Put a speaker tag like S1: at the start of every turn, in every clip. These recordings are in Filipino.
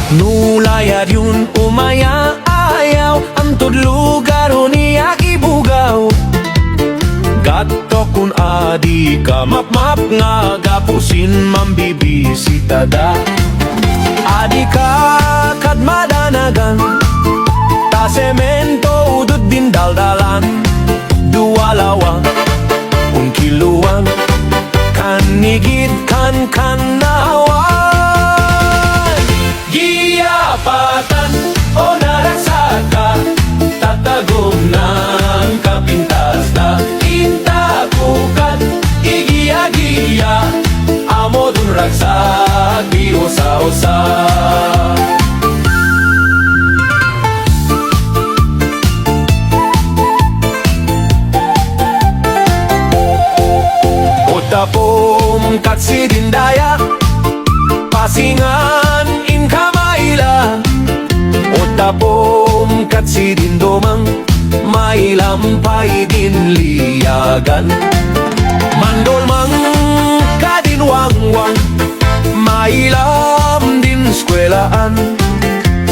S1: Nulayad yun umaya ayaw ang tudlugar niya ibugaw. Gato kun adi ka map nga gapusin mambibisita da. Adi ka kad madanagan ta semento udud din daldalan. Duwalawa un kiluan kanigid kan kanawan. Giyapatan o narasaka tatagom ng kapintas na intakukat igiya-giya amo dun ragsak di osa-osa. Otapom katsidindaya pasingan in kamaila. Otapom katsidindomang mailampay din liyagan. Mandolmang kadinwangwang mailam din skwelaan.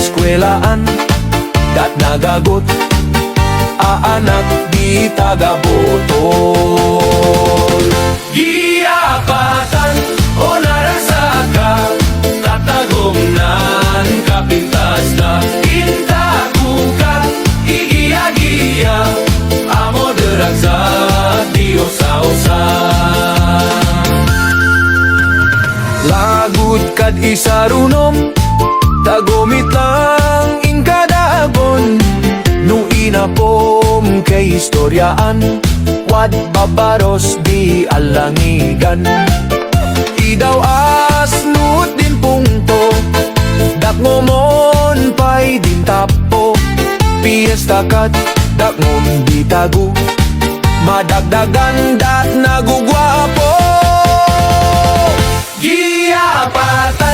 S1: Skwelaan dat nagagot aanak di tagabotol. Giyapatan o narasaka tatagom nan kapintas na intakukat igiya-giya amo deragsak di osa-osa. Lagut kad isarunom tagomit lang in kadagon. Nu inapom kay istoryaan wad babaros di alangigan. Idaw asnut din pungto dak ngomon pay din tapo. Piesta kat dak ngom di tagu madagdagan dat nagugwapo. Giyapatan